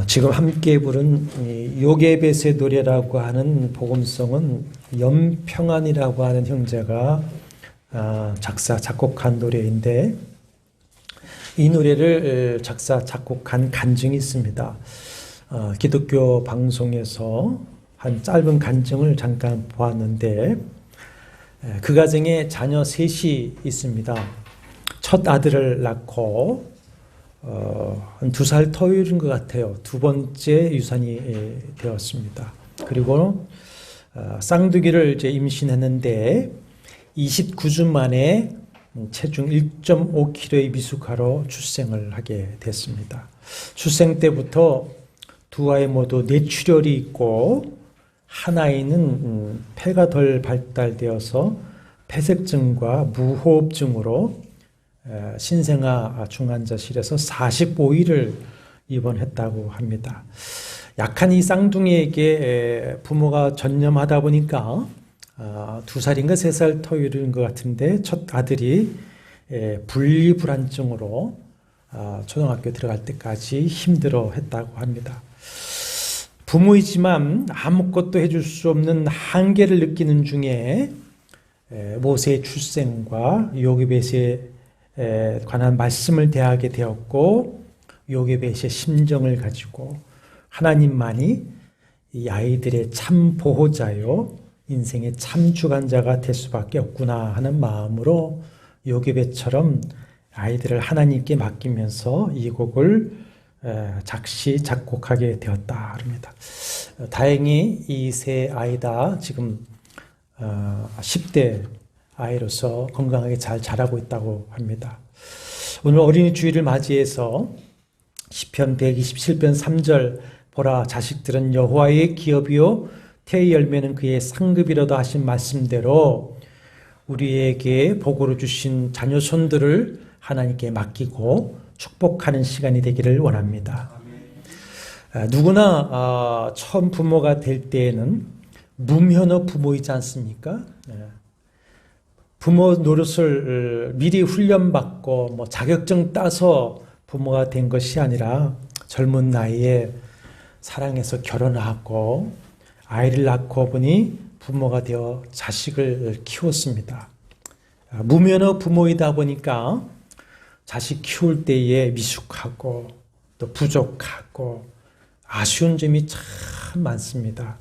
지금 함께 부른 요게벳의 노래라고 하는 복음성은 염평안이라고 하는 형제가 작사 작곡한 노래인데, 이 노래를 작사 작곡한 간증이 있습니다. 기독교 방송에서 한 짧은 간증을 잠깐 보았는데, 그 가정에 자녀 셋이 있습니다. 첫 아들을 낳고 한 2살 터울인 것 같아요. 두 번째 유산이 되었습니다. 그리고 쌍둥이를 이제 임신했는데 29주 만에 체중 1.5kg의 미숙아로 출생을 하게 됐습니다. 출생 때부터 두 아이 모두 뇌출혈이 있고, 한 아이는 폐가 덜 발달되어서 폐색증과 무호흡증으로 신생아 중환자실에서 45일을 입원했다고 합니다. 약한 이 쌍둥이에게 부모가 전념하다 보니까 2살인가 3살 터울인 것 같은데, 첫 아들이 분리불안증으로 초등학교 들어갈 때까지 힘들어했다고 합니다. 부모이지만 아무것도 해줄 수 없는 한계를 느끼는 중에 모세의 출생과 요게벳에 관한 말씀을 대하게 되었고, 요게벳의 심정을 가지고 하나님만이 이 아이들의 참 보호자요, 인생의 참 주관자가 될 수밖에 없구나 하는 마음으로 요게벳처럼 아이들을 하나님께 맡기면서 이 곡을 작시 작곡하게 되었다 합니다. 다행히 이 세 아이 다 지금 10대 아이로서 건강하게 잘 자라고 있다고 합니다. 오늘 어린이 주일을 맞이해서 시편 127편 3절, 보라 자식들은 여호와의 기업이요 태의 열매는 그의 상급이로다 하신 말씀대로 우리에게 복으로 주신 자녀 손들을 하나님께 맡기고 축복하는 시간이 되기를 원합니다. 누구나 처음 부모가 될 때에는 무면허 부모이지 않습니까? 부모 노릇을 미리 훈련받고 자격증 따서 부모가 된 것이 아니라 젊은 나이에 사랑해서 결혼하고 아이를 낳고 보니 부모가 되어 자식을 키웠습니다. 무면허 부모이다 보니까 자식 키울 때에 미숙하고 또 부족하고 아쉬운 점이 참 많습니다.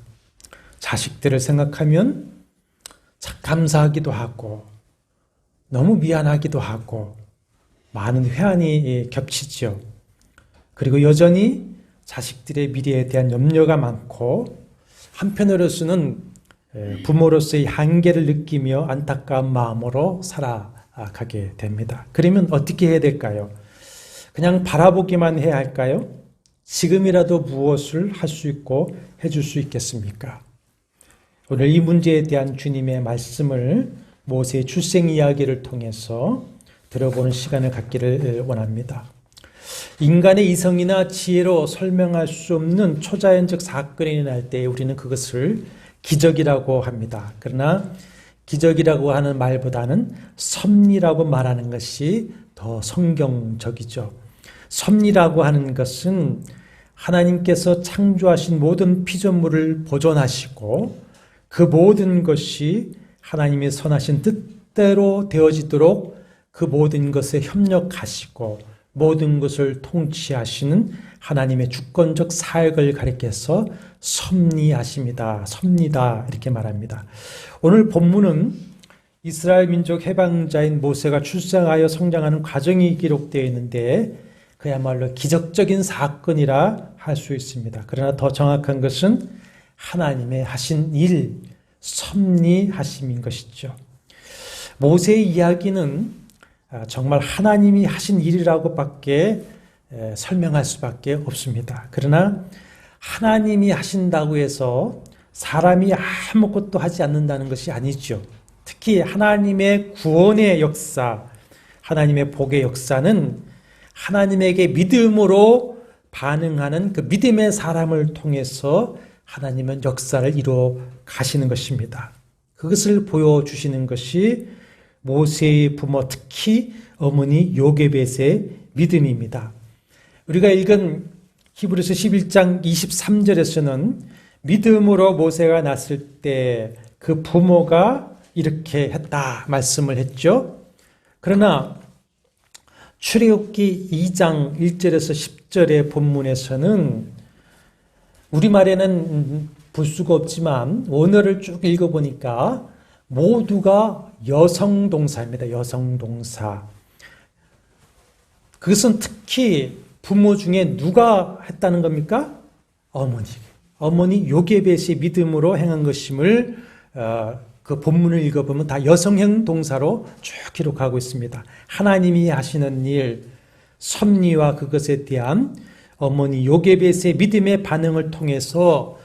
자식들을 생각하면 참 감사하기도 하고 너무 미안하기도 하고 많은 회한이 겹치죠. 그리고 여전히 자식들의 미래에 대한 염려가 많고, 한편으로서는 부모로서의 한계를 느끼며 안타까운 마음으로 살아가게 됩니다. 그러면 어떻게 해야 될까요? 그냥 바라보기만 해야 할까요? 지금이라도 무엇을 할 수 있고 해줄 수 있겠습니까? 오늘 이 문제에 대한 주님의 말씀을 모세의 출생 이야기를 통해서 들어보는 시간을 갖기를 원합니다. 인간의 이성이나 지혜로 설명할 수 없는 초자연적 사건이 일어날 때 우리는 그것을 기적이라고 합니다. 그러나 기적이라고 하는 말보다는 섭리라고 말하는 것이 더 성경적이죠. 섭리라고 하는 것은 하나님께서 창조하신 모든 피조물을 보존하시고 그 모든 것이 하나님의 선하신 뜻대로 되어지도록 그 모든 것에 협력하시고 모든 것을 통치하시는 하나님의 주권적 사역을 가리켜서 섭리하십니다. 섭리다 이렇게 말합니다. 오늘 본문은 이스라엘 민족 해방자인 모세가 출생하여 성장하는 과정이 기록되어 있는데 그야말로 기적적인 사건이라 할 수 있습니다. 그러나 더 정확한 것은 하나님의 하신 일, 섭리하심인 것이죠. 모세의 이야기는 정말 하나님이 하신 일이라고밖에 설명할 수밖에 없습니다. 그러나 하나님이 하신다고 해서 사람이 아무것도 하지 않는다는 것이 아니죠. 특히 하나님의 구원의 역사, 하나님의 복의 역사는 하나님에게 믿음으로 반응하는 그 믿음의 사람을 통해서 하나님은 역사를 이루어 가시는 것입니다. 그것을 보여주시는 것이 모세의 부모, 특히 어머니 요게벳의 믿음입니다. 우리가 읽은 히브리서 11장 23절에서는 믿음으로 모세가 났을 때 그 부모가 이렇게 했다 말씀을 했죠. 그러나 출애굽기 2장 1절에서 10절의 본문에서는 우리말에는 볼 수가 없지만 원어를 쭉 읽어보니까 모두가 여성 동사입니다. 여성 동사. 그것은 특히 부모 중에 누가 했다는 겁니까? 어머니. 어머니 요게벳의 믿음으로 행한 것임을 그 본문을 읽어보면 다 여성형 동사로 쭉 기록하고 있습니다. 하나님이 하시는 일, 섭리와 그것에 대한 어머니 요게벳의 믿음의 반응을 통해서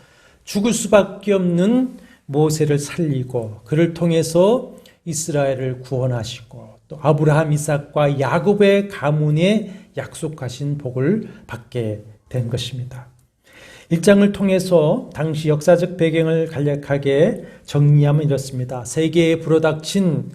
죽을 수밖에 없는 모세를 살리고 그를 통해서 이스라엘을 구원하시고 또 아브라함, 이삭과 야곱의 가문에 약속하신 복을 받게 된 것입니다. 1장을 통해서 당시 역사적 배경을 간략하게 정리하면 이렇습니다. 세계에 불어닥친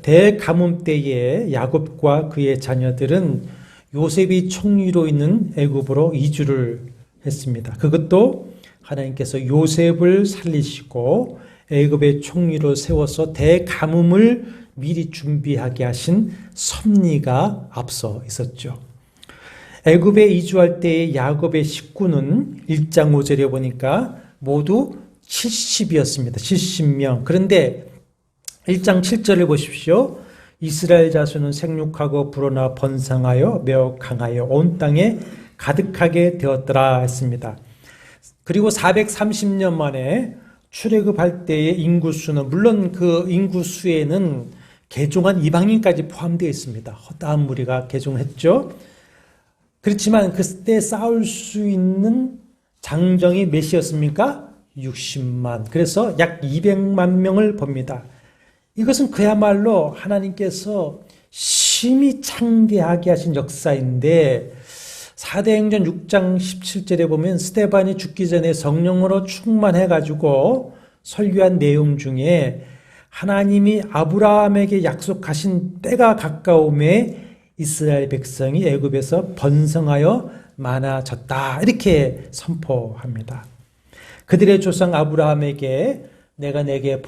대가뭄 때에 야곱과 그의 자녀들은 요셉이 총리로 있는 애굽으로 이주를 했습니다. 그것도 하나님께서 요셉을 살리시고 애굽의 총리로 세워서 대가뭄을 미리 준비하게 하신 섭리가 앞서 있었죠. 애굽에 이주할 때의 야곱의 식구는 1장 5절에 보니까 모두 70이었습니다. 70명. 그런데 1장 7절을 보십시오. 이스라엘 자손은 생육하고 불어나 번성하여 매우 강하여 온 땅에 가득하게 되었더라 했습니다. 그리고 430년 만에 출애굽할 때의 인구수는 물론 그 인구수에는 개종한 이방인까지 포함되어 있습니다. 허다한 무리가 개종했죠. 그렇지만 그때 싸울 수 있는 장정이 몇이었습니까? 60만. 그래서 약 200만 명을 봅니다. 이것은 그야말로 하나님께서 심히 창대하게 하신 역사인데 사도행전 6장 17절에 보면 스데반이 죽기 전에 성령으로 충만해가지고 설교한 내용 중에 하나님이 아브라함에게 약속하신 때가 가까움에 이스라엘 백성이 애굽에서 번성하여 많아졌다 이렇게 선포합니다. 그들의 조상 아브라함에게 내가 내게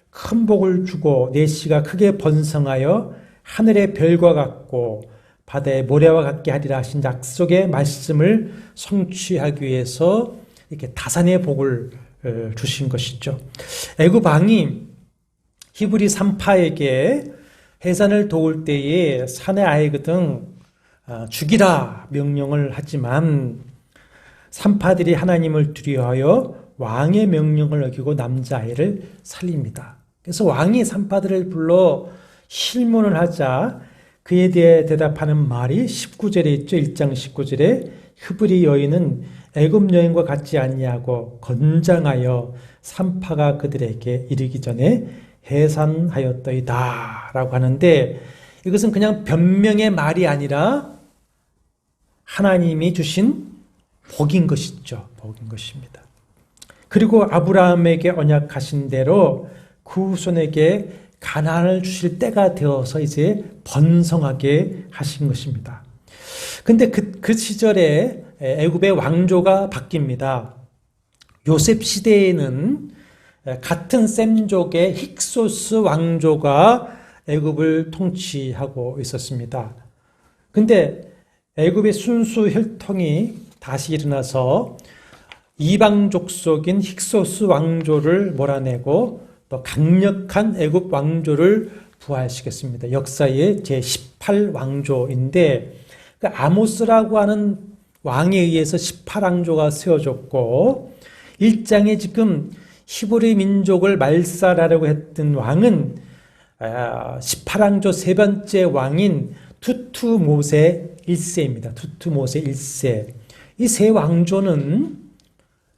큰 복을 주고 내 씨가 크게 번성하여 하늘의 별과 같고 바다의 모래와 같게 하리라 하신 약속의 말씀을 성취하기 위해서 이렇게 다산의 복을 주신 것이죠. 애굽 왕이 히브리 산파에게 해산을 도울 때에 산의 아이거든 죽이라 명령을 하지만 산파들이 하나님을 두려워하여 왕의 명령을 어기고 남자아이를 살립니다. 그래서 왕이 산파들을 불러 실문을 하자 그에 대해 대답하는 말이 19절에 있죠. 1장 19절에 히브리 여인은 애굽 여인과 같지 아니하고 건장하여 산파가 그들에게 이르기 전에 해산하였더이다 라고 하는데 이것은 그냥 변명의 말이 아니라 하나님이 주신 복인 것이죠. 복인 것입니다. 그리고 아브라함에게 언약하신 대로 그 후손에게 가나안을 주실 때가 되어서 이제 번성하게 하신 것입니다. 근데 그 시절에 애굽의 왕조가 바뀝니다. 요셉 시대에는 같은 셈족의 힉소스 왕조가 애굽을 통치하고 있었습니다. 근데 애굽의 순수 혈통이 다시 일어나서 이방족 속인 힉소스 왕조를 몰아내고 또 강력한 애굽 왕조를 부활시켰습니다. 역사의 제18왕조인데 그 아모스라고 하는 왕에 의해서 18왕조가 세워졌고 1장에 지금 히브리 민족을 말살하려고 했던 왕은 18왕조 세 번째 왕인 투투모세 1세입니다. 투투모세 1세. 이 세 왕조는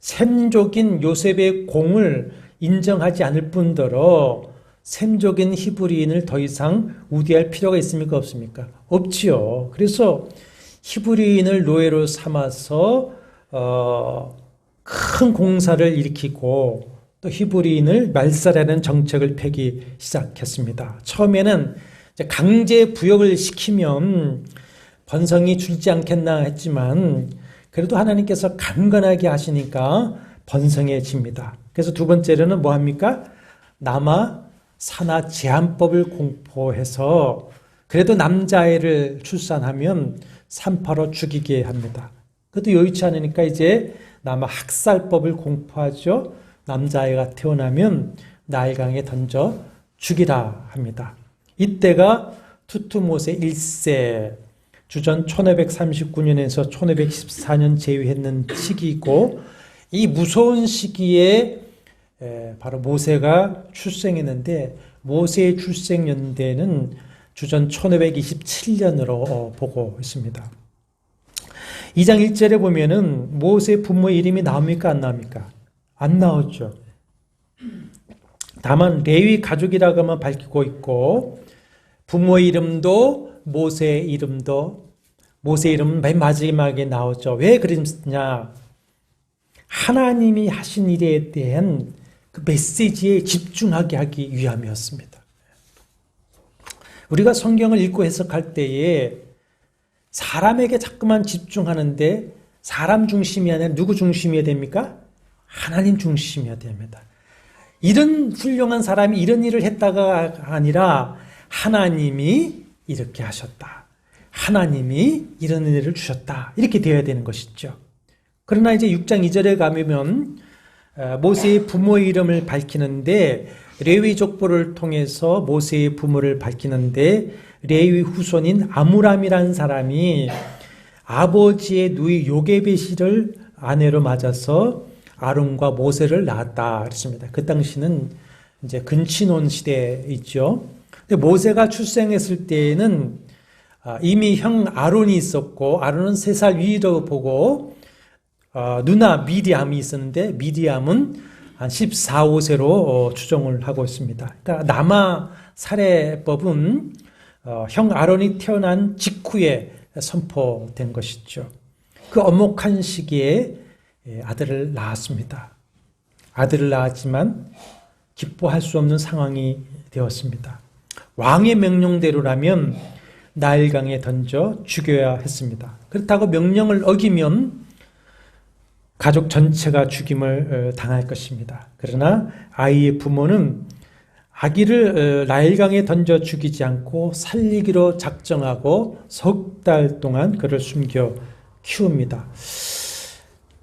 셈족인 요셉의 공을 인정하지 않을 뿐더러 셈족인 히브리인을 더 이상 우대할 필요가 있습니까? 없습니까? 없지요. 그래서 히브리인을 노예로 삼아서 큰 공사를 일으키고 또 히브리인을 말살하는 정책을 펴기 시작했습니다. 처음에는 강제 부역을 시키면 번성이 줄지 않겠나 했지만 그래도 하나님께서 강건하게 하시니까 번성해집니다. 그래서 두 번째로는 뭐 합니까? 남아 산하 제한법을 공포해서 그래도 남자아이를 출산하면 산파로 죽이게 합니다. 그것도 여의치 않으니까 이제 남아 학살법을 공포하죠. 남자아이가 태어나면 나일강에 던져 죽이라 합니다. 이때가 투투모세 1세 주전 1539년에서 1514년 제위했는 시기이고 이 무서운 시기에 바로 모세가 출생했는데 모세의 출생 연대는 주전 1527년으로 보고 있습니다. 2장 1절에 보면은 모세 부모의 이름이 나옵니까? 안 나옵니까? 안 나오죠. 다만 레위 가족이라고만 밝히고 있고 부모의 이름도 모세의 이름도 모세의 이름은 맨 마지막에 나오죠. 왜 그랬냐? 하나님이 하신 일에 대한 그 메시지에 집중하게 하기 위함이었습니다. 우리가 성경을 읽고 해석할 때에 사람에게 자꾸만 집중하는데 사람 중심이 아니라 누구 중심이어야 됩니까? 하나님 중심이어야 됩니다. 이런 훌륭한 사람이 이런 일을 했다가 아니라 하나님이 이렇게 하셨다. 하나님이 이런 일을 주셨다. 이렇게 되어야 되는 것이죠. 그러나 이제 6장 2절에 가면 모세의 부모의 이름을 밝히는데 레위 족보를 통해서 모세의 부모를 밝히는데 레위 후손인 아므람이라는 사람이 아버지의 누이 요게벳을 아내로 맞아서 아론과 모세를 낳았다 그랬습니다. 그 당시는 이제 근친혼 시대에 있죠. 근데 모세가 출생했을 때에는 이미 형 아론이 있었고 아론은 3살 위로 보고 누나 미디암이 있었는데 미디암은 한 14, 5세로 추정을 하고 있습니다. 그러니까 남아 살해법은 형 아론이 태어난 직후에 선포된 것이죠. 그 엄혹한 시기에 아들을 낳았습니다. 아들을 낳았지만 기뻐할 수 없는 상황이 되었습니다. 왕의 명령대로라면 나일강에 던져 죽여야 했습니다. 그렇다고 명령을 어기면 가족 전체가 죽임을 당할 것입니다. 그러나 아이의 부모는 아기를 나일강에 던져 죽이지 않고 살리기로 작정하고 석 달 동안 그를 숨겨 키웁니다.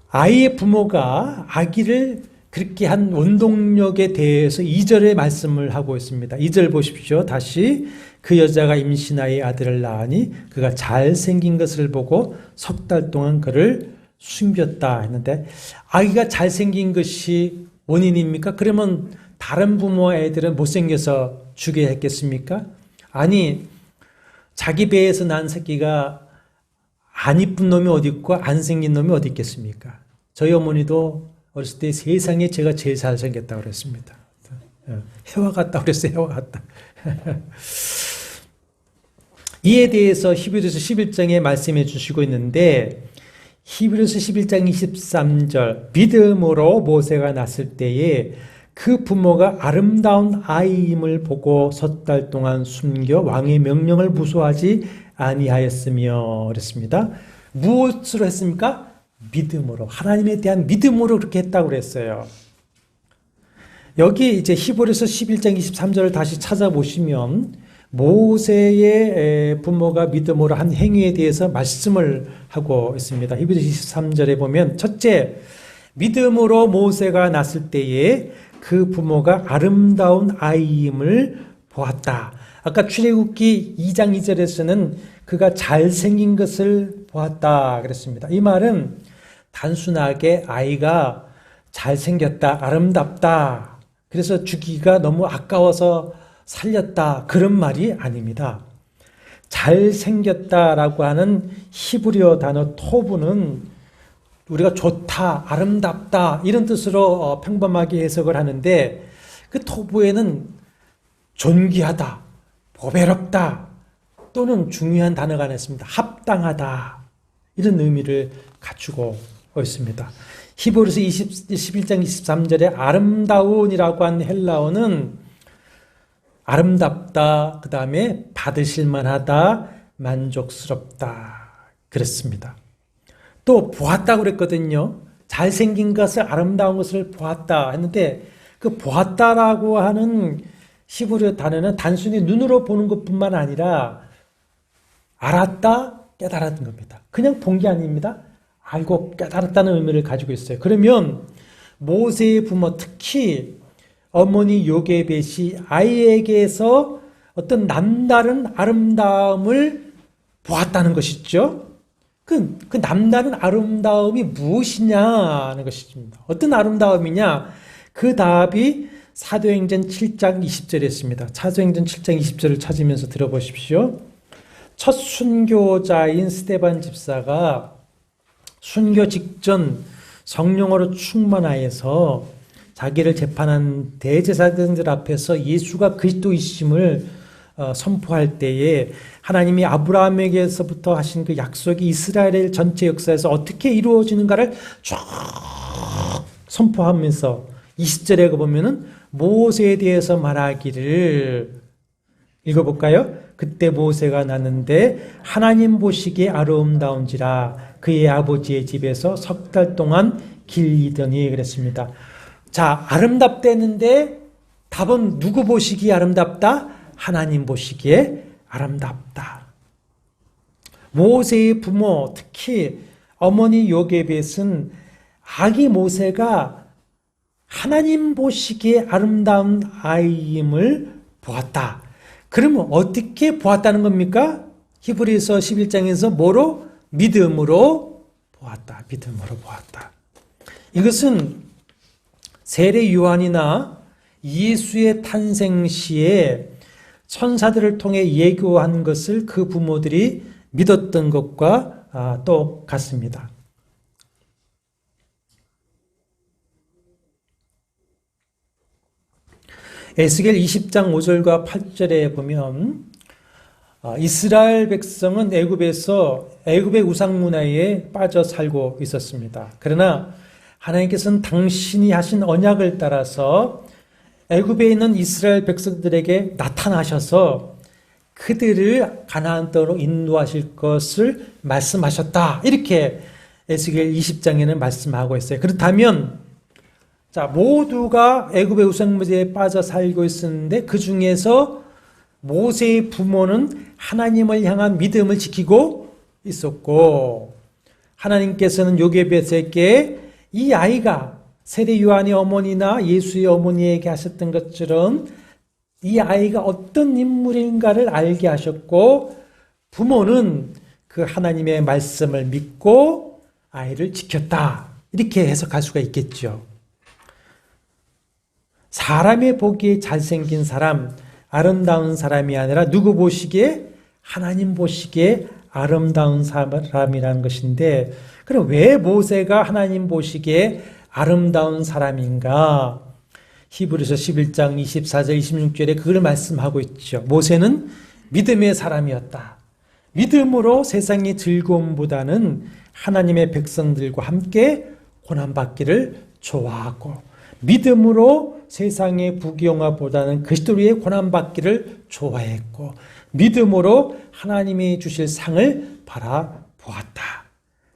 아이의 부모가 아기를 그렇게 한 원동력에 대해서 2절에 말씀을 하고 있습니다. 2절 보십시오. 다시 그 여자가 임신하여 아들을 낳으니 그가 잘생긴 것을 보고 석 달 동안 그를 숨겼다 했는데 아기가 잘생긴 것이 원인입니까? 그러면 다른 부모 애들은 못생겨서 죽여야 했겠습니까? 아니 자기 배에서 난 새끼가 안 이쁜 놈이 어디 있고 안 생긴 놈이 어디 있겠습니까? 저희 어머니도 어렸을 때 세상에 제가 제일 잘생겼다고 그랬습니다. 해와 같다고 그랬어요. 해와 같다. 이에 대해서 히브리서 11장에 말씀해 주시고 있는데 히브리서 11장 23절 믿음으로 모세가 났을 때에 그 부모가 아름다운 아이임을 보고 석 달 동안 숨겨 왕의 명령을 무소하지 아니하였으며 그랬습니다. 무엇으로 했습니까? 믿음으로, 하나님에 대한 믿음으로 그렇게 했다고 그랬어요. 여기 이제 히브리서 11장 23절을 다시 찾아보시면 모세의 부모가 믿음으로 한 행위에 대해서 말씀을 하고 있습니다. 히브리서 23절에 보면 첫째, 믿음으로 모세가 났을 때에 그 부모가 아름다운 아이임을 보았다. 아까 출애굽기 2장 2절에서는 그가 잘생긴 것을 보았다 그랬습니다. 이 말은 단순하게 아이가 잘생겼다, 아름답다, 그래서 죽이기가 너무 아까워서 살렸다, 그런 말이 아닙니다. 잘생겼다라고 하는 히브리어 단어 토브는 우리가 좋다, 아름답다 이런 뜻으로 평범하게 해석을 하는데 그 토브에는 존귀하다, 보배롭다 또는 중요한 단어가 하나 있습니다. 합당하다 이런 의미를 갖추고 있습니다. 히브리서 11장 23절에 아름다운이라고 한 헬라어는 아름답다, 그 다음에 받으실 만하다, 만족스럽다 그랬습니다. 또 보았다고 그랬거든요. 잘생긴 것을, 아름다운 것을 보았다 했는데 그 보았다라고 하는 히브리 단어는 단순히 눈으로 보는 것뿐만 아니라 알았다, 깨달았던 겁니다. 그냥 본 게 아닙니다. 알고 깨달았다는 의미를 가지고 있어요. 그러면 모세의 부모, 특히 어머니 요게벳이 아이에게서 어떤 남다른 아름다움을 보았다는 것이죠. 그 남다른 아름다움이 무엇이냐는 것입니다. 어떤 아름다움이냐? 그 답이 사도행전 7장 20절에 있습니다. 사도행전 7장 20절을 찾으면서 들어보십시오. 첫 순교자인 스데반 집사가 순교 직전 성령으로 충만하여서 자기를 재판한 대제사장들 앞에서 예수가 그리스도이심을 선포할 때에 하나님이 아브라함에게서부터 하신 그 약속이 이스라엘 전체 역사에서 어떻게 이루어지는가를 쭉 선포하면서 20절에 보면은 모세에 대해서 말하기를 읽어볼까요? 그때 모세가 났는데 하나님 보시기에 아름다운지라 그의 아버지의 집에서 석 달 동안 길리더니 그랬습니다. 자, 아름답다는데 답은 누구 보시기에 아름답다? 하나님 보시기에 아름답다. 모세의 부모, 특히 어머니 요게벳은 아기 모세가 하나님 보시기에 아름다운 아이임을 보았다. 그러면 어떻게 보았다는 겁니까? 히브리서 11장에서 뭐로? 믿음으로 보았다. 믿음으로 보았다. 이것은 세례 요한이나 예수의 탄생 시에 천사들을 통해 예고한 것을 그 부모들이 믿었던 것과 똑같습니다. 에스겔 20장 5절과 8절에 보면 이스라엘 백성은 애굽의 우상 문화에 빠져 살고 있었습니다. 그러나 하나님께서는 당신이 하신 언약을 따라서 애굽에 있는 이스라엘 백성들에게 나타나셔서 그들을 가나안 땅으로 인도하실 것을 말씀하셨다. 이렇게 에스겔 20장에는 말씀하고 있어요. 그렇다면 자, 모두가 애굽의 우상무제에 빠져 살고 있었는데 그 중에서 모세의 부모는 하나님을 향한 믿음을 지키고 있었고 하나님께서는 요게벳에게 이 아이가 세례 요한의 어머니나 예수의 어머니에게 하셨던 것처럼 이 아이가 어떤 인물인가를 알게 하셨고 부모는 그 하나님의 말씀을 믿고 아이를 지켰다. 이렇게 해석할 수가 있겠죠. 사람의 보기에 잘생긴 사람, 아름다운 사람이 아니라 누구 보시기에? 하나님 보시기에 아름다운 사람이라는 것인데 그럼 왜 모세가 하나님 보시기에 아름다운 사람인가? 히브리서 11장 24절 26절에 그걸 말씀하고 있죠. 모세는 믿음의 사람이었다. 믿음으로 세상의 즐거움보다는 하나님의 백성들과 함께 고난받기를 좋아하고 믿음으로 세상의 부귀영화보다는 그리스도의 고난받기를 좋아했고 믿음으로 하나님이 주실 상을 바라보았다.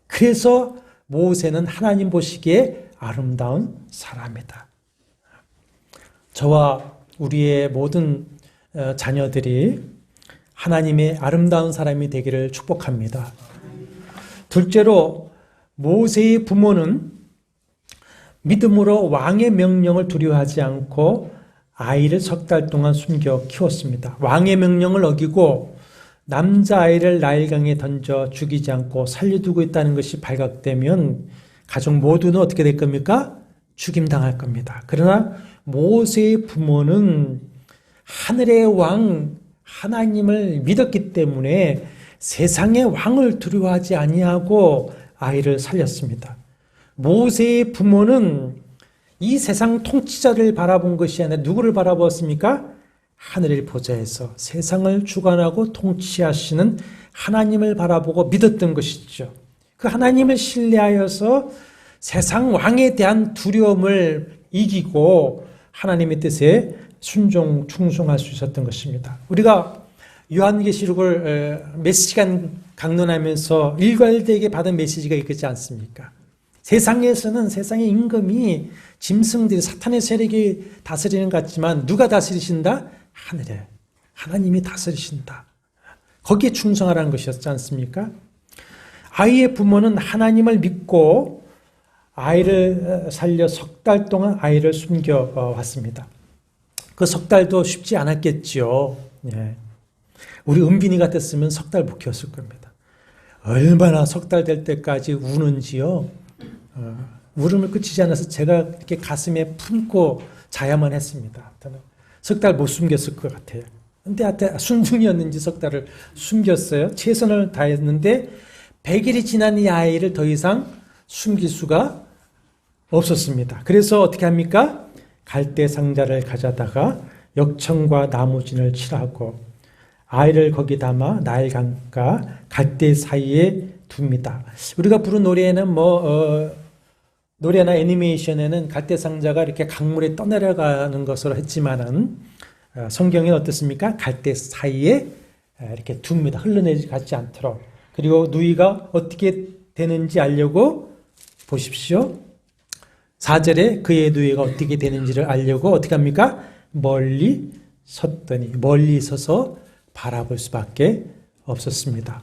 그래서 모세는 하나님 보시기에 아름다운 사람이다. 저와 우리의 모든 자녀들이 하나님의 아름다운 사람이 되기를 축복합니다. 둘째로 모세의 부모는 믿음으로 왕의 명령을 두려워하지 않고 아이를 석 달 동안 숨겨 키웠습니다. 왕의 명령을 어기고 남자아이를 나일강에 던져 죽이지 않고 살려두고 있다는 것이 발각되면 가족 모두는 어떻게 될 겁니까? 죽임당할 겁니다. 그러나 모세의 부모는 하늘의 왕 하나님을 믿었기 때문에 세상의 왕을 두려워하지 아니하고 아이를 살렸습니다. 모세의 부모는 이 세상 통치자를 바라본 것이 아니라 누구를 바라보았습니까? 하늘의 보좌에서 세상을 주관하고 통치하시는 하나님을 바라보고 믿었던 것이죠. 그 하나님을 신뢰하여서 세상 왕에 대한 두려움을 이기고 하나님의 뜻에 충성할 수 있었던 것입니다. 우리가 요한계시록을 몇 시간 강론하면서 일괄되게 받은 메시지가 있지 않습니까? 세상에서는 세상의 임금이 짐승들이 사탄의 세력이 다스리는 것 같지만 누가 다스리신다? 하늘에 하나님이 다스리신다. 거기에 충성하라는 것이었지 않습니까? 아이의 부모는 하나님을 믿고 아이를 살려 석 달 동안 아이를 숨겨왔습니다. 그 석 달도 쉽지 않았겠지요. 예. 우리 은빈이 같았으면 석 달 못 키웠을 겁니다. 얼마나 석 달 될 때까지 우는지요. 울음을 그치지 않아서 제가 이렇게 가슴에 품고 자야만 했습니다. 석 달 못 숨겼을 것 같아요. 근데 하여튼 순둥이였는지 석 달을 숨겼어요. 최선을 다했는데 100일이 지난 이 아이를 더 이상 숨길 수가 없었습니다. 그래서 어떻게 합니까? 갈대 상자를 가져다가 역청과 나무진을 칠하고 아이를 거기 담아 나일강과 갈대 사이에 둡니다. 우리가 부른 노래에는 노래나 애니메이션에는 갈대 상자가 이렇게 강물에 떠내려가는 것으로 했지만은 성경에는 어떻습니까? 갈대 사이에 이렇게 둡니다. 흘러내리지 않도록. 그리고 누이가 어떻게 되는지 알려고 보십시오. 4절에 그의 누이가 어떻게 되는지를 알려고 어떻게 합니까? 멀리 섰더니 멀리 서서 바라볼 수밖에 없었습니다.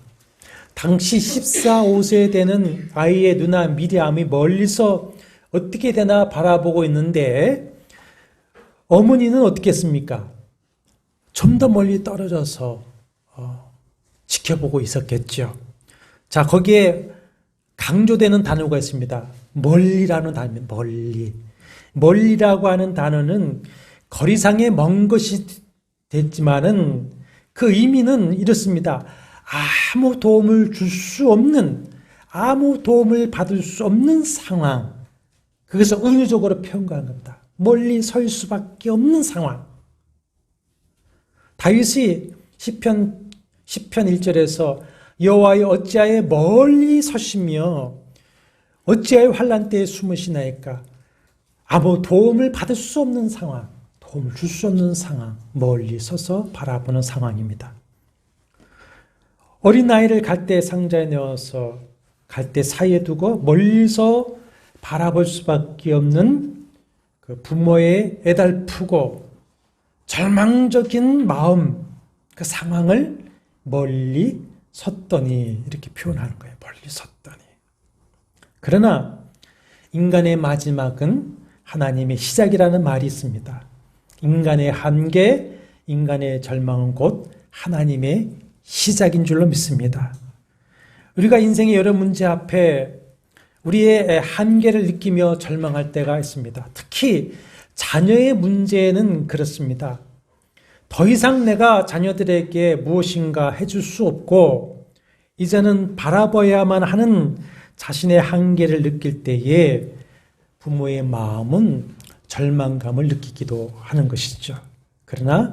당시 14, 5세 되는 아이의 누나 미리암이 멀리서 어떻게 되나 바라보고 있는데 어머니는 어떻게 했습니까? 좀 더 멀리 떨어져서 지켜보고 있었겠죠. 자, 거기에 강조되는 단어가 있습니다. 멀리라는 단어입니다. 멀리. 멀리라고 하는 단어는 거리상의 먼 것이 됐지만은 그 의미는 이렇습니다. 아무 도움을 줄 수 없는, 아무 도움을 받을 수 없는 상황. 그것을 은유적으로 표현한 겁니다. 멀리 설 수밖에 없는 상황. 다윗이 시편 1절에서 여호와여 어찌하여 멀리 서시며 어찌하여 환난 때에 숨으시나이까. 아무 도움을 받을 수 없는 상황, 도움을 줄 수 없는 상황, 멀리 서서 바라보는 상황입니다. 어린아이를 갈대 상자에 넣어서 갈대 사이에 두고 멀리서 바라볼 수밖에 없는 그 부모의 애달프고 절망적인 마음, 그 상황을 멀리 섰더니 이렇게 표현하는 거예요. 멀리 섰더니. 그러나 인간의 마지막은 하나님의 시작이라는 말이 있습니다. 인간의 한계, 인간의 절망은 곧 하나님의 시작인 줄로 믿습니다. 우리가 인생의 여러 문제 앞에 우리의 한계를 느끼며 절망할 때가 있습니다. 특히 자녀의 문제는 그렇습니다. 더 이상 내가 자녀들에게 무엇인가 해줄 수 없고 이제는 바라봐야만 하는 자신의 한계를 느낄 때에 부모의 마음은 절망감을 느끼기도 하는 것이죠. 그러나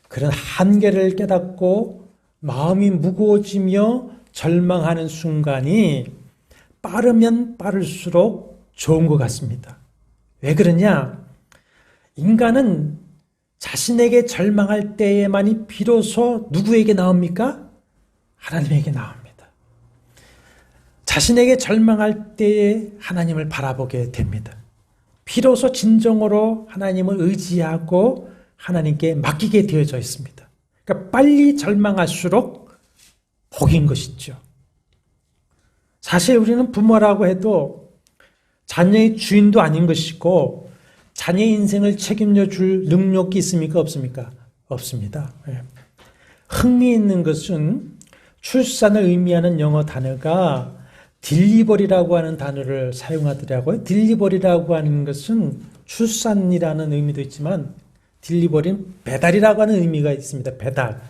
그런 한계를 깨닫고 마음이 무거워지며 절망하는 순간이 빠르면 빠를수록 좋은 것 같습니다. 왜 그러냐? 인간은 자신에게 절망할 때에만이 비로소 누구에게 나옵니까? 하나님에게 나옵니다. 자신에게 절망할 때에 하나님을 바라보게 됩니다. 비로소 진정으로 하나님을 의지하고 하나님께 맡기게 되어져 있습니다. 그러니까 빨리 절망할수록 복인 것이죠. 사실 우리는 부모라고 해도 자녀의 주인도 아닌 것이고 자녀의 인생을 책임져 줄 능력이 있습니까? 없습니까? 없습니다. 흥미있는 것은 출산을 의미하는 영어 단어가 딜리버리라고 하는 단어를 사용하더라고요. 딜리버리라고 하는 것은 출산이라는 의미도 있지만 딜리버리는 배달이라고 하는 의미가 있습니다. 배달.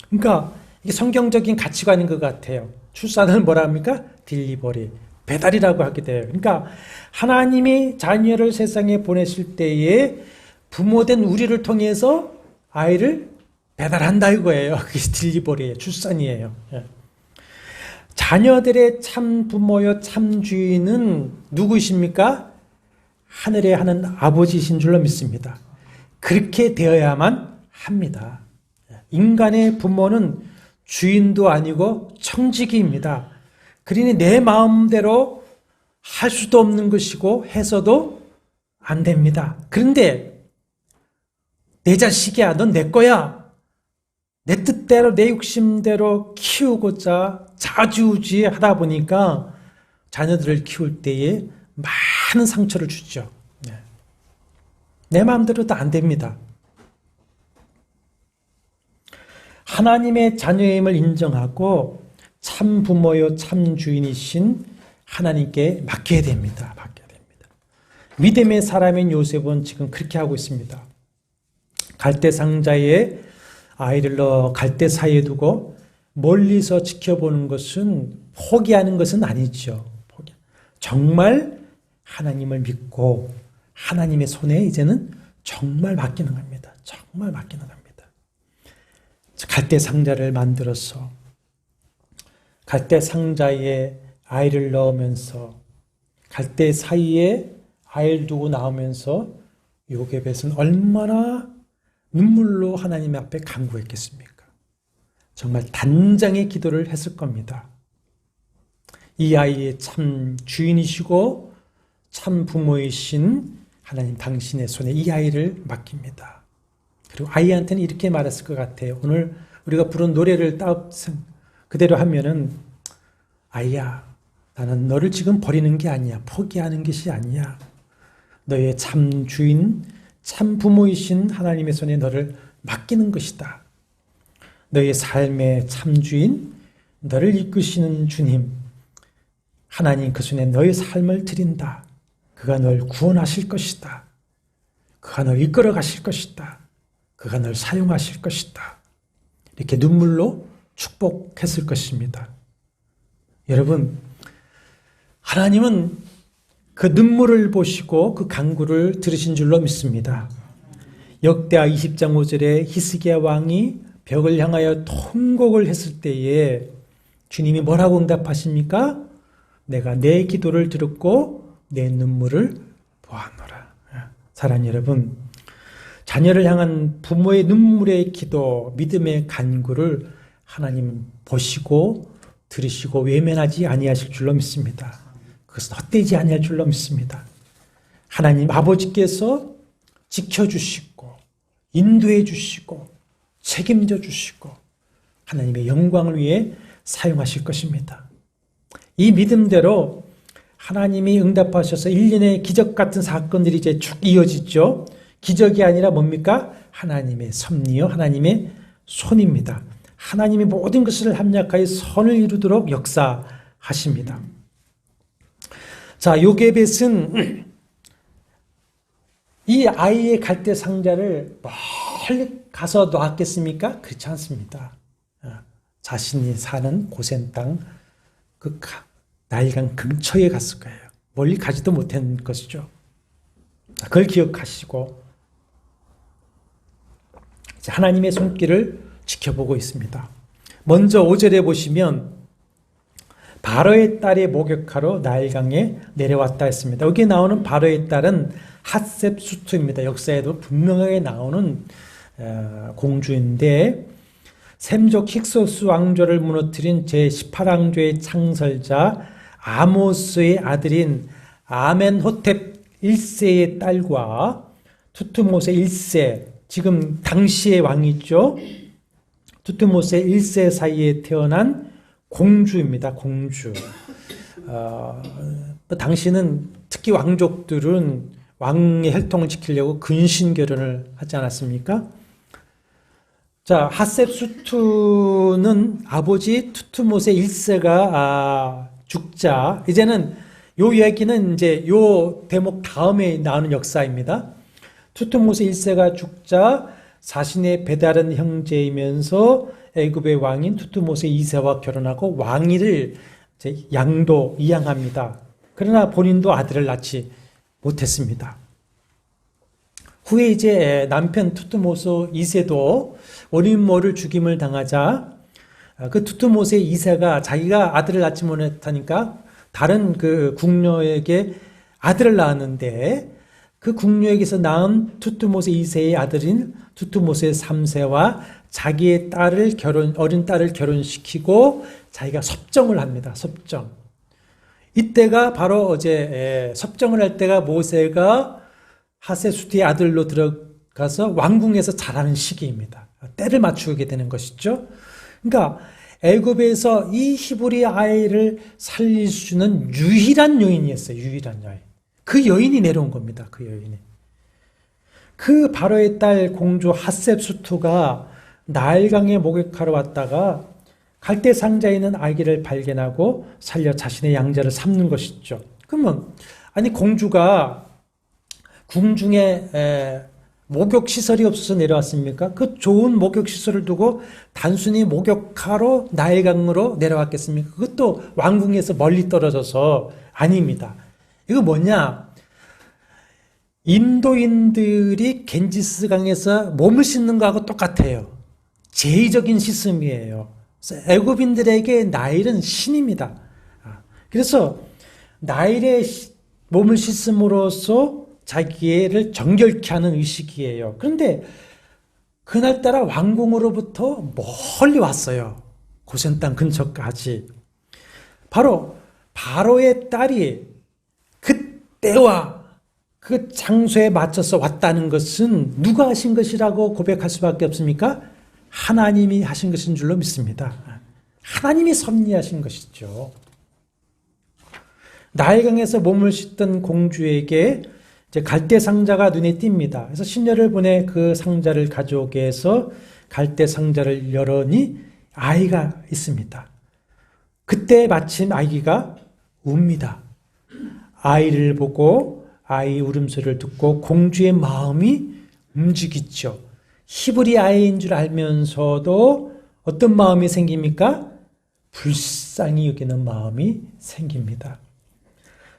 그러니까 이게 성경적인 가치관인 것 같아요. 출산을 뭐라 합니까? 딜리버리. 배달이라고 하게 돼요. 그러니까 하나님이 자녀를 세상에 보내실 때에 부모된 우리를 통해서 아이를 배달한다 이거예요. 그게 딜리버리예요. 출산이에요. 자녀들의 참 부모요 참 주인은 누구이십니까? 하늘에 하는 아버지이신 줄로 믿습니다. 그렇게 되어야만 합니다. 인간의 부모는 주인도 아니고 청지기입니다. 그러니 내 마음대로 할 수도 없는 것이고 해서도 안 됩니다. 그런데 내 자식이야, 넌 내 거야. 내 뜻대로 내 욕심대로 키우고자 좌지우지하다 보니까 자녀들을 키울 때에 많은 상처를 주죠. 내 마음대로도 안 됩니다. 하나님의 자녀임을 인정하고 참 부모요 참 주인이신 하나님께 맡겨야 됩니다. 맡겨야 됩니다. 믿음의 사람인 요셉은 지금 그렇게 하고 있습니다. 갈대 상자에 아이를 넣어 갈대 사이에 두고 멀리서 지켜보는 것은 포기하는 것은 아니죠. 정말 하나님을 믿고 하나님의 손에 이제는 정말 맡기는 겁니다. 정말 맡기는 겁니다. 갈대 상자를 만들어서 갈대 상자에 아이를 넣으면서 갈대 사이에 아이를 두고 나오면서 요셉은 얼마나 눈물로 하나님 앞에 간구했겠습니까? 정말 단장의 기도를 했을 겁니다. 이 아이의 참 주인이시고 참 부모이신 하나님 당신의 손에 이 아이를 맡깁니다. 그리고 아이한테는 이렇게 말했을 것 같아요. 오늘 우리가 부른 노래를 그대로 하면은 아이야, 나는 너를 지금 버리는 게 아니야. 포기하는 것이 아니야. 너의 참 주인, 참 부모이신 하나님의 손에 너를 맡기는 것이다. 너의 삶의 참 주인, 너를 이끄시는 주님, 하나님 그 손에 너의 삶을 드린다. 그가 널 구원하실 것이다. 그가 널 이끌어 가실 것이다. 그가 널 사용하실 것이다. 이렇게 눈물로 축복했을 것입니다. 여러분, 하나님은 그 눈물을 보시고 그 간구를 들으신 줄로 믿습니다. 역대하 20장 5절에 히스기야 왕이 벽을 향하여 통곡을 했을 때에 주님이 뭐라고 응답하십니까? 내가 내 기도를 들었고 내 눈물을 보았노라. 사랑하는 여러분, 자녀를 향한 부모의 눈물의 기도, 믿음의 간구를 하나님은 보시고 들으시고 외면하지 아니하실 줄로 믿습니다. 그것은 헛되지 아니할 줄로 믿습니다. 하나님 아버지께서 지켜주시고 인도해 주시고 책임져 주시고 하나님의 영광을 위해 사용하실 것입니다. 이 믿음대로 하나님이 응답하셔서 일련의 기적 같은 사건들이 이제 쭉 이어지죠. 기적이 아니라 뭡니까? 하나님의 섭리요, 하나님의 손입니다. 하나님이 모든 것을 합력하여 선을 이루도록 역사하십니다. 자, 요게벳은 이 아이의 갈대 상자를 멀리 가서 놨겠습니까? 그렇지 않습니다. 자신이 사는 고센 땅, 그 나일강 근처에 갔을 거예요. 멀리 가지도 못한 것이죠. 그걸 기억하시고 하나님의 손길을 지켜보고 있습니다. 먼저 5절에 보시면 바로의 딸의 목욕하러 나일강에 내려왔다 했습니다. 여기 나오는 바로의 딸은 핫셉수트입니다. 역사에도 분명하게 나오는 공주인데 셈족 힉소스 왕조를 무너뜨린 제18왕조의 창설자 아모스의 아들인 아멘호텝 1세의 딸과 투트모세 1세, 지금 당시의 왕이죠. 투트모세 1세 사이에 태어난 공주입니다. 공주. 당시는 특히 왕족들은 왕의 혈통을 지키려고 근신 결혼을 하지 않았습니까? 자, 핫셉수트는 아버지 투트모세 1세가 죽자, 이제는 요 이야기는 이제 요 대목 다음에 나오는 역사입니다. 투트모세 1세가 죽자 자신의 배다른 형제이면서 애굽의 왕인 투트모세 2세와 결혼하고 왕위를 이제 이양합니다. 그러나 본인도 아들을 낳지 못했습니다. 후에 이제 남편 투트모세 2세도 원인 모를 죽임을 당하자 그 투트모세 2세가 자기가 아들을 낳지 못하니까 다른 그 궁녀에게 아들을 낳았는데 그 궁녀에게서 낳은 투투모세 2세의 아들인 투투모세 3세와 자기의 어린 딸을 결혼시키고 자기가 섭정을 합니다. 섭정. 이때가 바로 어제 섭정을 할 때가 모세가 하세수트의 아들로 들어가서 왕궁에서 자라는 시기입니다. 때를 맞추게 되는 것이죠. 그러니까 애굽에서 이 히브리 아이를 살릴 수 있는 유일한 여인이었어요. 유일한 여인. 그 여인이 내려온 겁니다. 그 여인이. 그 바로의 딸 공주 핫셉수트가 나일강에 목욕하러 왔다가 갈대 상자에 있는 아기를 발견하고 살려 자신의 양자를 삼는 것이죠. 그러면 아니 공주가 궁중에 목욕 시설이 없어서 내려왔습니까? 그 좋은 목욕 시설을 두고 단순히 목욕하러 나일강으로 내려왔겠습니까? 그것도 왕궁에서 멀리 떨어져서 아닙니다. 이거 뭐냐? 인도인들이 겐지스강에서 몸을 씻는 거하고 똑같아요. 제의적인 씻음이에요. 애굽인들에게 나일은 신입니다. 그래서 나일의 몸을 씻음으로써 자기를 정결케 하는 의식이에요. 그런데 그날따라 왕궁으로부터 멀리 왔어요. 고센 땅 근처까지. 바로 바로의 딸이 그때와 그 장소에 맞춰서 왔다는 것은 누가 하신 것이라고 고백할 수밖에 없습니까? 하나님이 하신 것인 줄로 믿습니다. 하나님이 섭리하신 것이죠. 나일강에서 몸을 씻던 공주에게 이제 갈대 상자가 눈에 띕니다. 그래서 신녀를 보내 그 상자를 가져오게 해서 갈대 상자를 열으니 아이가 있습니다. 그때 마침 아기가 웁니다. 아이를 보고 아이 울음소리를 듣고 공주의 마음이 움직이죠. 히브리 아이인 줄 알면서도 어떤 마음이 생깁니까? 불쌍히 여기는 마음이 생깁니다.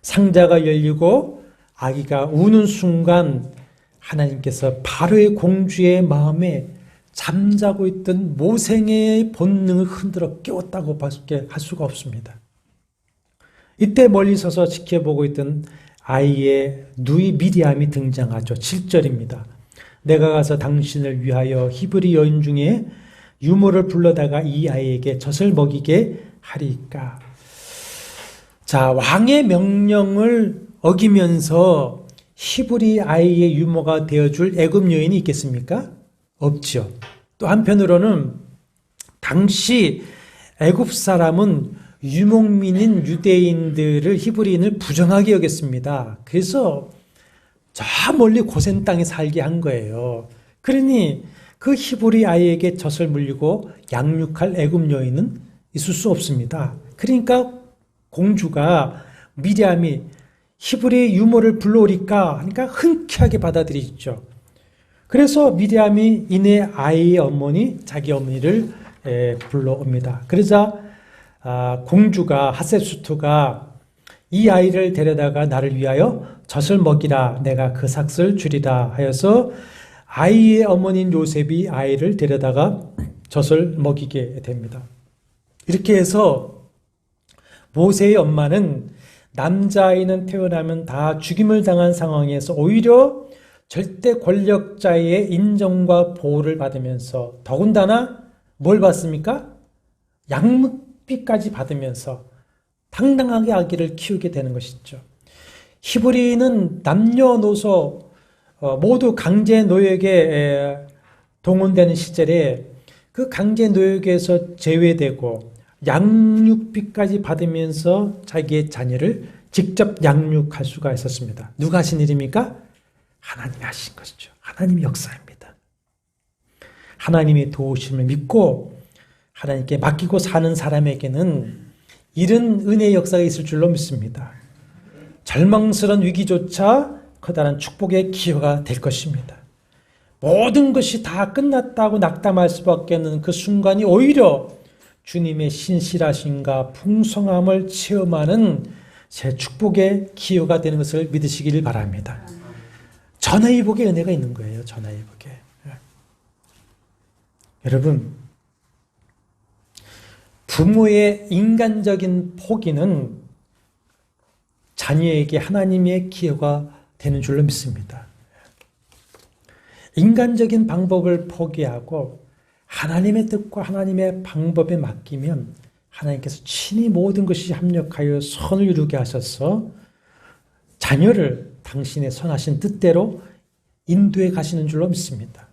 상자가 열리고 아기가 우는 순간 하나님께서 바로의 공주의 마음에 잠자고 있던 모생의 본능을 흔들어 깨웠다고 밖에 할 수가 없습니다. 이때 멀리 서서 지켜보고 있던 아이의 누이 미리암이 등장하죠. 7절입니다. 내가 가서 당신을 위하여 히브리 여인 중에 유모를 불러다가 이 아이에게 젖을 먹이게 하리까. 자, 왕의 명령을 어기면서 히브리 아이의 유모가 되어줄 애굽 여인이 있겠습니까? 없죠. 또 한편으로는 당시 애굽 사람은 유목민인 유대인들을 히브리인을 부정하게 여겼습니다. 그래서 저 멀리 고센 땅에 살게 한 거예요. 그러니 그 히브리 아이에게 젖을 물리고 양육할 애굽 여인은 있을 수 없습니다. 그러니까 공주가 미리암이 히브리 유모를 불러오리까 하니까 흔쾌하게 받아들이죠. 그래서 미리암이 이내 아이의 어머니, 자기 어머니를 불러옵니다. 그러자 공주가 핫셉수트가 이 아이를 데려다가 나를 위하여 젖을 먹이라, 내가 그 삭을 주리라 하여서 아이의 어머니인 요셉이 아이를 데려다가 젖을 먹이게 됩니다. 이렇게 해서 모세의 엄마는 남자아이는 태어나면 다 죽임을 당한 상황에서 오히려 절대 권력자의 인정과 보호를 받으면서 더군다나 뭘 받습니까? 양육비까지 받으면서 당당하게 아기를 키우게 되는 것이죠. 히브리는 남녀노소 모두 강제 노역에 동원되는 시절에 그 강제 노역에서 제외되고 양육비까지 받으면서 자기의 자녀를 직접 양육할 수가 있었습니다. 누가 하신 일입니까? 하나님이 하신 것이죠. 하나님의 역사입니다. 하나님의 도우심을 믿고 하나님께 맡기고 사는 사람에게는 이런 은혜의 역사가 있을 줄로 믿습니다. 절망스러운 위기조차 커다란 축복의 기회가 될 것입니다. 모든 것이 다 끝났다고 낙담할 수밖에 없는 그 순간이 오히려 주님의 신실하심과 풍성함을 체험하는 새 축복의 기회가 되는 것을 믿으시기를 바랍니다. 전화위복의 은혜가 있는 거예요. 전화위복에. 여러분, 부모의 인간적인 포기는 자녀에게 하나님의 기회가 되는 줄로 믿습니다. 인간적인 방법을 포기하고 하나님의 뜻과 하나님의 방법에 맡기면 하나님께서 친히 모든 것이 합력하여 선을 이루게 하셔서 자녀를 당신의 선하신 뜻대로 인도해 가시는 줄로 믿습니다.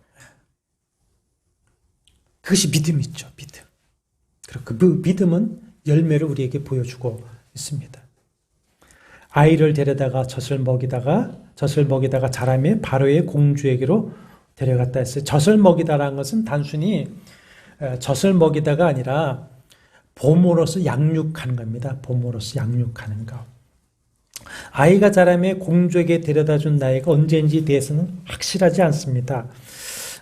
그것이 믿음이죠. 믿음. 그리고 그 믿음은 열매를 우리에게 보여주고 있습니다. 아이를 데려다가 젖을 먹이다가 자라매 바로의 공주에게로 데려갔다 했어요. 젖을 먹이다라는 것은 단순히 젖을 먹이다가 아니라 보모로서 양육하는 겁니다. 보모로서 양육하는 것. 아이가 자라매 공주에게 데려다 준 나이가 언제인지 대해서는 확실하지 않습니다.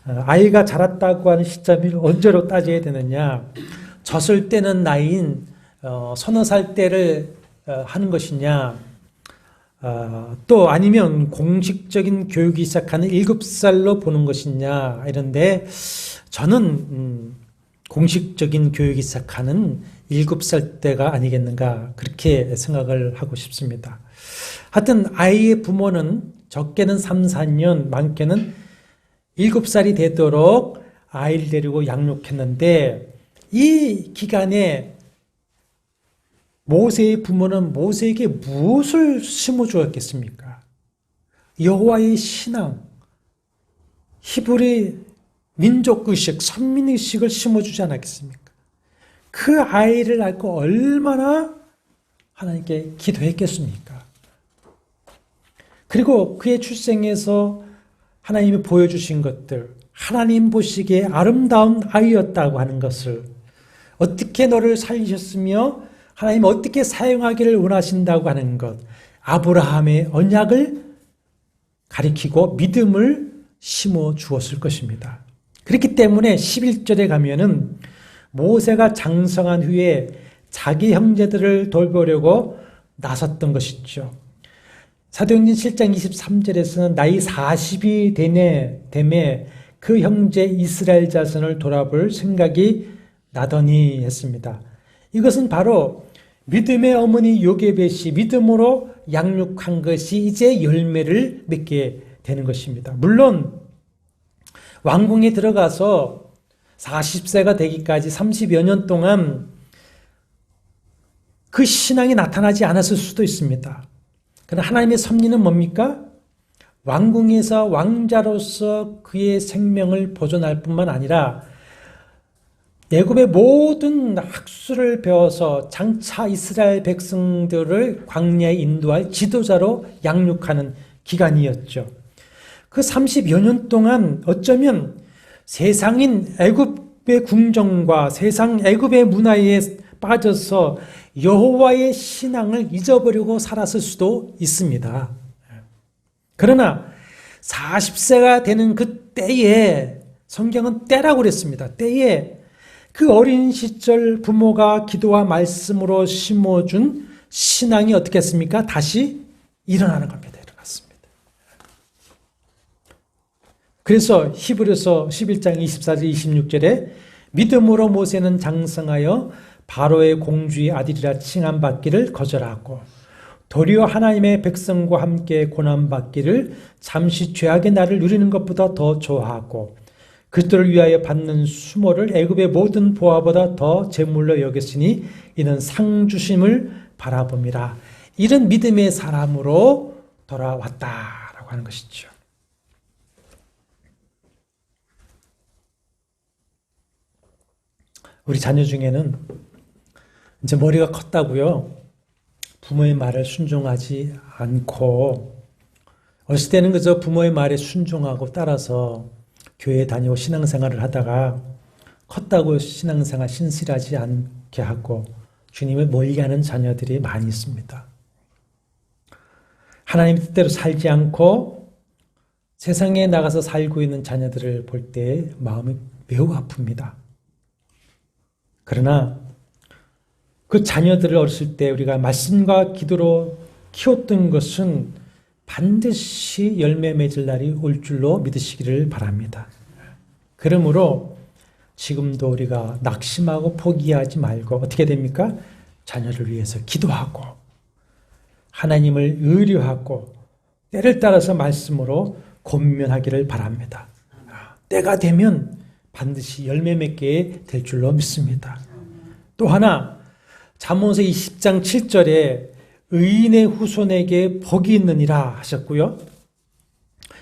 아이가 자랐다고 하는 시점이 언제로 따져야 되느냐. 젖을 떼는 나이인 서너 살 때를 하는 것이냐. 또 아니면 공식적인 교육이 시작하는 7살로 보는 것이냐. 이런데 저는 공식적인 교육이 시작하는 7살 때가 아니겠는가 그렇게 생각을 하고 싶습니다. 하여튼 아이의 부모는 적게는 3, 4년, 많게는 7살이 되도록 아이를 데리고 양육했는데 이 기간에 모세의 부모는 모세에게 무엇을 심어주었겠습니까? 여호와의 신앙, 히브리 민족의식, 선민의식을 심어주지 않았겠습니까? 그 아이를 낳고 얼마나 하나님께 기도했겠습니까? 그리고 그의 출생에서 하나님이 보여주신 것들, 하나님 보시기에 아름다운 아이였다고 하는 것을 어떻게 너를 살리셨으며 하나님 어떻게 사용하기를 원하신다고 하는 것, 아브라함의 언약을 가리키고 믿음을 심어 주었을 것입니다. 그렇기 때문에 11절에 가면은 모세가 장성한 후에 자기 형제들을 돌보려고 나섰던 것이죠. 사도행전 7장 23절에서는 나이 40이 되매 그 형제 이스라엘 자손을 돌아볼 생각이 나더니 했습니다. 이것은 바로 믿음의 어머니 요게벳이 믿음으로 양육한 것이 이제 열매를 맺게 되는 것입니다. 물론 왕궁에 들어가서 40세가 되기까지 30여 년 동안 그 신앙이 나타나지 않았을 수도 있습니다. 그러나 하나님의 섭리는 뭡니까? 왕궁에서 왕자로서 그의 생명을 보존할 뿐만 아니라 애굽의 모든 학술을 배워서 장차 이스라엘 백성들을 광야에 인도할 지도자로 양육하는 기간이었죠. 그 30여 년 동안 어쩌면 세상인 애굽의 궁정과 세상 애굽의 문화에 빠져서 여호와의 신앙을 잊어버리고 살았을 수도 있습니다. 그러나 40세가 되는 그 때에 성경은 때라고 그랬습니다. 때에 그 어린 시절 부모가 기도와 말씀으로 심어준 신앙이 어떻게 했습니까? 다시 일어나는 겁니다. 일어났습니다. 그래서 히브리서 11장 24절 26절에 믿음으로 모세는 장성하여 바로의 공주의 아들이라 칭함받기를 거절하고 도리어 하나님의 백성과 함께 고난받기를 잠시 죄악의 날을 누리는 것보다 더 좋아하고 그들을 위하여 받는 수모를 애굽의 모든 보화보다 더 제물로 여겼으니 이는 상 주심을 바라봅니다. 이런 믿음의 사람으로 돌아왔다라고 하는 것이죠. 우리 자녀 중에는 이제 머리가 컸다고요. 부모의 말을 순종하지 않고 어렸을 때는 그저 부모의 말에 순종하고 따라서 교회에 다니고 신앙생활을 하다가 컸다고 신앙생활 신실하지 않게 하고 주님을 멀리하는 자녀들이 많이 있습니다. 하나님 뜻대로 살지 않고 세상에 나가서 살고 있는 자녀들을 볼 때 마음이 매우 아픕니다. 그러나 그 자녀들을 어렸을 때 우리가 말씀과 기도로 키웠던 것은 반드시 열매 맺을 날이 올 줄로 믿으시기를 바랍니다. 그러므로 지금도 우리가 낙심하고 포기하지 말고 어떻게 됩니까? 자녀를 위해서 기도하고 하나님을 의뢰하고 때를 따라서 말씀으로 권면하기를 바랍니다. 때가 되면 반드시 열매 맺게 될 줄로 믿습니다. 또 하나, 잠언서 20장 7절에 의인의 후손에게 복이 있느니라 하셨고요.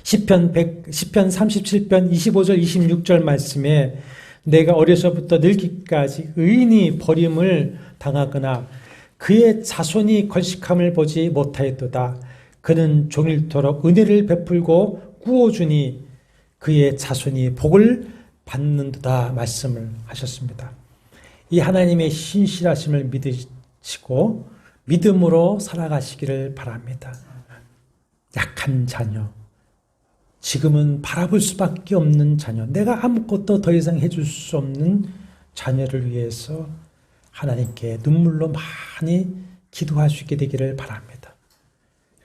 시편 37편 25절 26절 말씀에 내가 어려서부터 늙기까지 의인이 버림을 당하거나 그의 자손이 걸식함을 보지 못하였도다. 그는 종일토록 은혜를 베풀고 구워주니 그의 자손이 복을 받는도다 말씀을 하셨습니다. 이 하나님의 신실하심을 믿으시고 믿음으로 살아가시기를 바랍니다. 약한 자녀, 지금은 바라볼 수밖에 없는 자녀, 내가 아무것도 더 이상 해줄 수 없는 자녀를 위해서 하나님께 눈물로 많이 기도할 수 있게 되기를 바랍니다.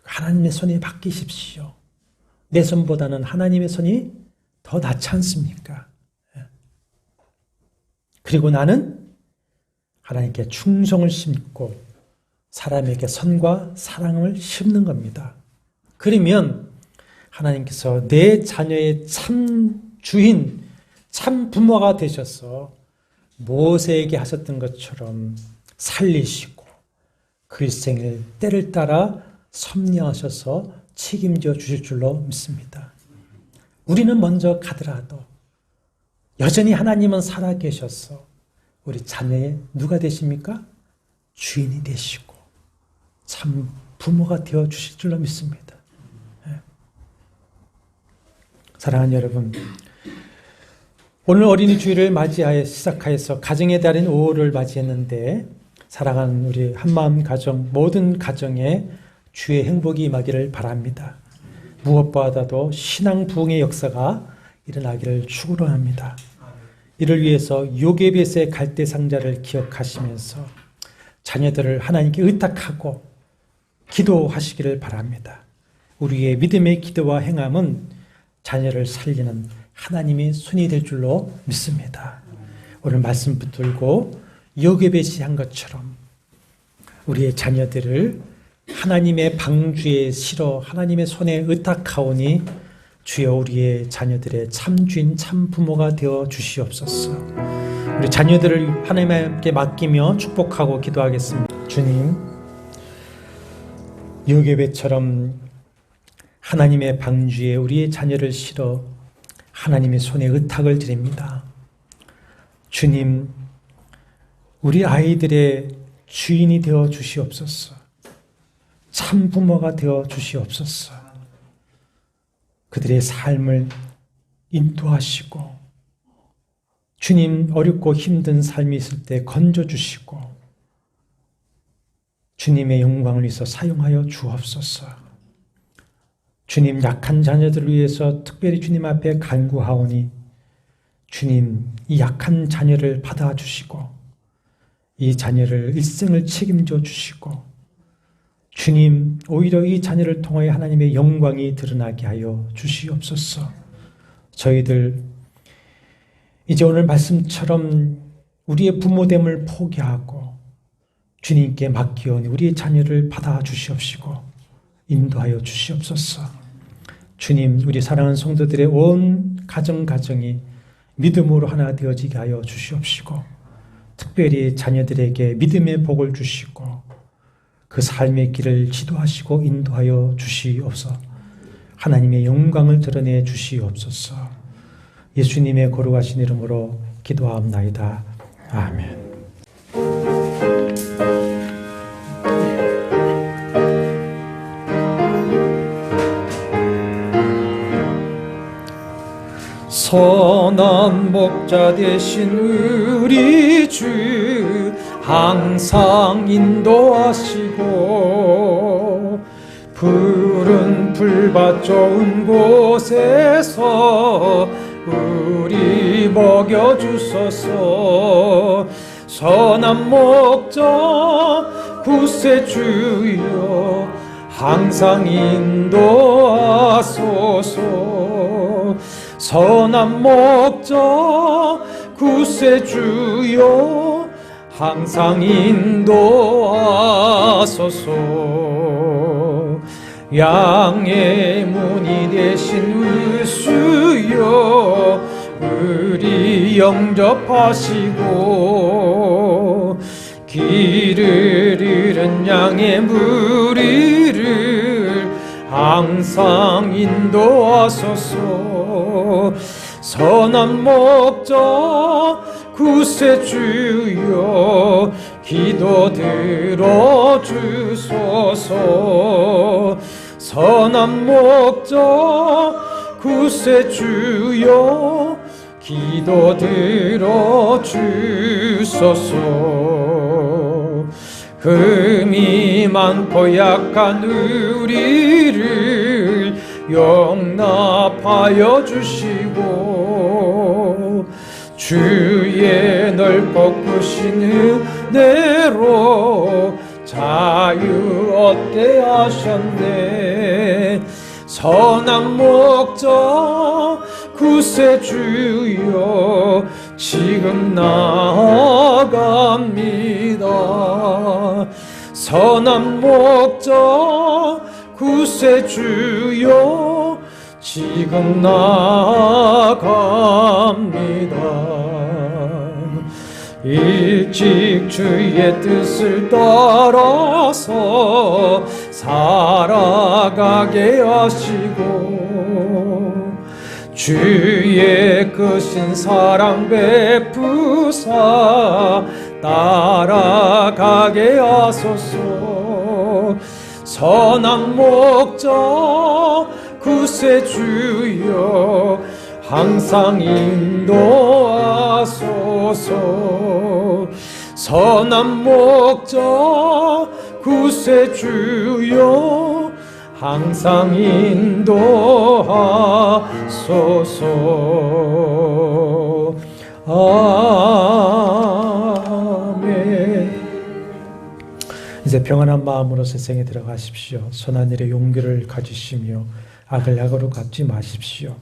하나님의 손에 맡기십시오. 내 손보다는 하나님의 손이 더 낫지 않습니까? 그리고 나는 하나님께 충성을 심고 사람에게 선과 사랑을 심는 겁니다. 그러면 하나님께서 내 자녀의 참 주인, 참 부모가 되셔서 모세에게 하셨던 것처럼 살리시고 그 일생을 때를 따라 섭리하셔서 책임져 주실 줄로 믿습니다. 우리는 먼저 가더라도 여전히 하나님은 살아계셔서 우리 자녀의 누가 되십니까? 주인이 되시고 참 부모가 되어 주실 줄로 믿습니다. 사랑하는 여러분, 오늘 어린이 주일을 맞이하여 시작하여서 가정의 달인 5월을 맞이했는데 사랑하는 우리 한마음 가정, 모든 가정에 주의 행복이 임하기를 바랍니다. 무엇보다도 신앙 부흥의 역사가 일어나기를 축원합니다. 이를 위해서 요게벳의 갈대 상자를 기억하시면서 자녀들을 하나님께 의탁하고 기도하시기를 바랍니다. 우리의 믿음의 기도와 행함은 자녀를 살리는 하나님의 손이 될 줄로 믿습니다. 오늘 말씀 붙들고 요게벳이 한 것처럼 우리의 자녀들을 하나님의 방주에 실어 하나님의 손에 의탁하오니 주여 우리의 자녀들의 참주인 참부모가 되어 주시옵소서. 우리 자녀들을 하나님께 맡기며 축복하고 기도하겠습니다. 주님, 요게벳처럼 하나님의 방주에 우리의 자녀를 실어 하나님의 손에 의탁을 드립니다. 주님, 우리 아이들의 주인이 되어 주시옵소서. 참 부모가 되어 주시옵소서. 그들의 삶을 인도하시고 주님, 어렵고 힘든 삶이 있을 때 건져주시고 주님의 영광을 위해서 사용하여 주옵소서. 주님, 약한 자녀들을 위해서 특별히 주님 앞에 간구하오니 주님, 이 약한 자녀를 받아주시고 이 자녀를 일생을 책임져 주시고 주님, 오히려 이 자녀를 통하여 하나님의 영광이 드러나게 하여 주시옵소서. 저희들 이제 오늘 말씀처럼 우리의 부모됨을 포기하고 주님께 맡기오니 우리의 자녀를 받아주시옵시고 인도하여 주시옵소서. 주님, 우리 사랑하는 성도들의 온 가정이 믿음으로 하나 되어지게 하여 주시옵시고 특별히 자녀들에게 믿음의 복을 주시고 그 삶의 길을 지도하시고 인도하여 주시옵소서. 하나님의 영광을 드러내 주시옵소서. 예수님의 거룩하신 이름으로 기도하옵나이다. 아멘. 선한 목자 되신 우리 주 항상 인도하시고 푸른 풀밭 좋은 곳에서 우리 먹여주소서. 선한 목자 구세주여 항상 인도하소서. 선한 목자 구세주여 항상 인도하소서. 양의 문이 되신 의수여 우리 영접하시고 길을 잃은 양의 무리를 항상 인도하소서. 선한 목자 구세주여 기도 들어주소서. 선한 목자 구세주여 기도 들어주소서. 흠이 많고 약한 우리를 용납하여 주시고 주의 넓고 크신 은혜로 자유 얻게 하셨네. 선한 목자 구세주여 지금 나아갑니다. 선한 목자 구세주여 지금 나아갑니다. 일찍 주의 뜻을 따라서 살아가게 하시고 주의 크신 사랑 베푸사 따라가게 하소서. 선한 목자 구세주여 항상 인도하소서. 선한 목자 구세주여 항상 인도하소서. 아멘. 이제 평안한 마음으로 세상에 들어가십시오. 선한 일에 용기를 가지시며 악을 악으로 갚지 마십시오.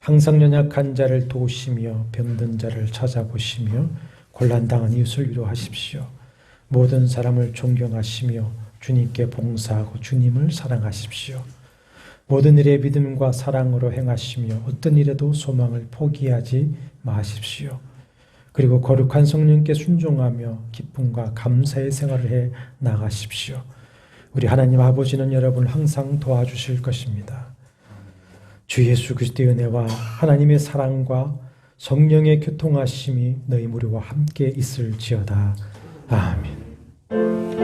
항상 연약한 자를 도우시며 병든 자를 찾아보시며 곤란당한 이웃을 위로하십시오. 모든 사람을 존경하시며 주님께 봉사하고 주님을 사랑하십시오. 모든 일에 믿음과 사랑으로 행하시며 어떤 일에도 소망을 포기하지 마십시오. 그리고 거룩한 성령께 순종하며 기쁨과 감사의 생활을 해 나가십시오. 우리 하나님 아버지는 여러분을 항상 도와주실 것입니다. 주 예수 그리스도의 은혜와 하나님의 사랑과 성령의 교통하심이 너희 무리와 함께 있을지어다. 아멘.